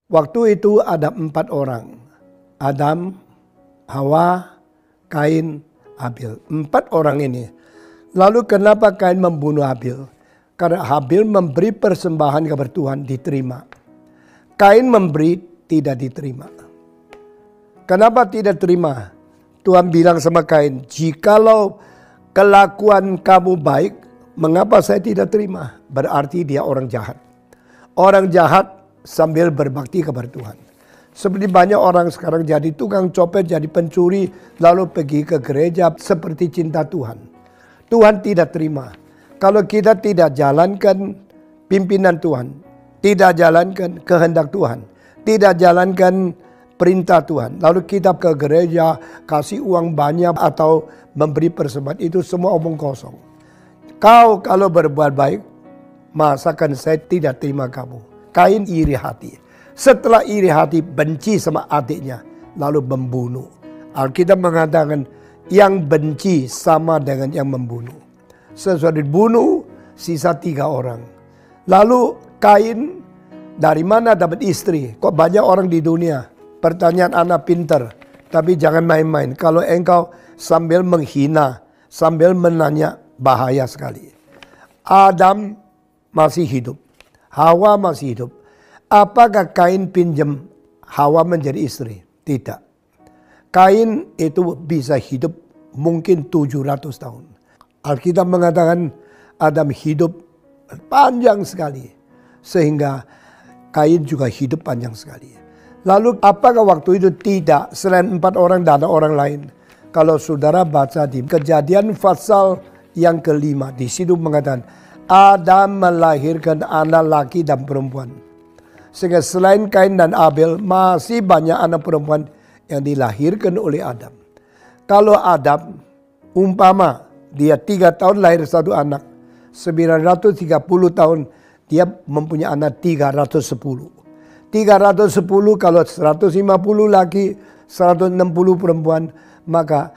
Waktu itu ada 4 orang. Adam, Hawa, Kain, Habil. 4 orang ini. Lalu kenapa Kain membunuh Habil? Karena Habil memberi persembahan kepada Tuhan, diterima. Kain memberi, tidak diterima. Kenapa tidak terima? Tuhan bilang sama Kain, jikalau kelakuan kamu baik, mengapa saya tidak terima? Berarti dia orang jahat. Orang jahat sambil berbakti kepada Tuhan. Seperti banyak orang sekarang jadi tukang copet, jadi pencuri, lalu pergi ke gereja seperti cinta Tuhan. Tuhan tidak terima. Kalau kita tidak jalankan pimpinan Tuhan, tidak jalankan kehendak Tuhan, tidak jalankan perintah Tuhan, lalu kita ke gereja, kasih uang banyak atau memberi persembahan, itu semua omong kosong. Kau kalau berbuat baik, masakan saya tidak terima kamu. Kain iri hati. Setelah iri hati, benci sama adiknya, lalu membunuh. Alkitab mengatakan yang benci sama dengan yang membunuh. Sesudah dibunuh, sisa 3 orang. Lalu Kain dari mana dapat istri? Kok banyak orang di dunia? Pertanyaan anak pintar, tapi jangan main-main. Kalau engkau sambil menghina, sambil menanya, bahaya sekali. Adam masih hidup. Hawa masih hidup. Apakah Kain pinjam Hawa menjadi istri? Tidak. Kain itu bisa hidup mungkin 700 tahun. Alkitab mengatakan Adam hidup panjang sekali. Sehingga Kain juga hidup panjang sekali. Lalu apakah waktu itu tidak, selain 4 orang dan ada orang lain? Kalau saudara baca di Kejadian pasal yang ke-5, di situ mengatakan Adam melahirkan anak laki dan perempuan. Sehingga selain Kain dan Abel, masih banyak anak perempuan yang dilahirkan oleh Adam. Kalau Adam, umpama dia 3 tahun lahir 1 anak, 930 tahun dia mempunyai anak 310. 310 kalau 150 laki, 160 perempuan, maka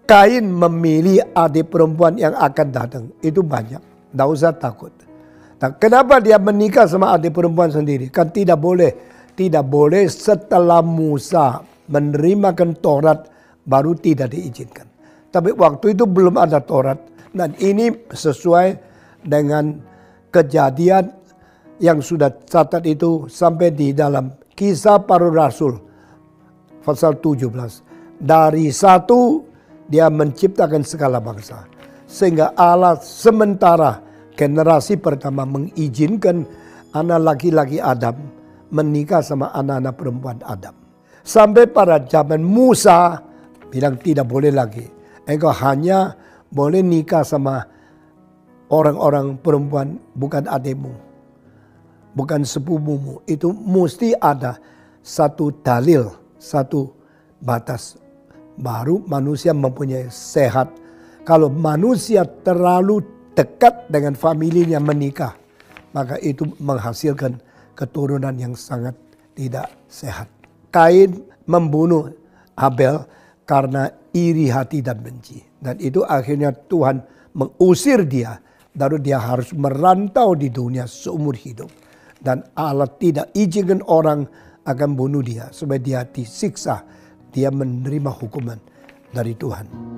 Kain memilih adik perempuan yang akan datang. Itu banyak. Tidak usah takut. Nah, kenapa dia menikah sama adik perempuan sendiri? Kan tidak boleh. Tidak boleh setelah Musa menerimakan Taurat baru tidak diizinkan. Tapi waktu itu belum ada Taurat. Dan ini sesuai dengan kejadian yang sudah catat itu sampai di dalam Kisah Para Rasul pasal 17. Dari 1 dia menciptakan segala bangsa. Sehingga Allah sementara generasi pertama mengizinkan anak laki-laki Adam menikah sama anak-anak perempuan Adam. Sampai pada zaman Musa bilang tidak boleh lagi. Engkau hanya boleh nikah sama orang-orang perempuan bukan adikmu, bukan sepupumu. Itu mesti ada satu dalil, satu batas. Baru manusia mempunyai sehat. Kalau manusia terlalu dekat dengan familinya menikah, maka itu menghasilkan keturunan yang sangat tidak sehat. Kain membunuh Abel karena iri hati dan benci. Dan itu akhirnya Tuhan mengusir dia. Lalu dia harus merantau di dunia seumur hidup. Dan Allah tidak izinkan orang akan bunuh dia supaya dia disiksa. Dia menerima hukuman dari Tuhan.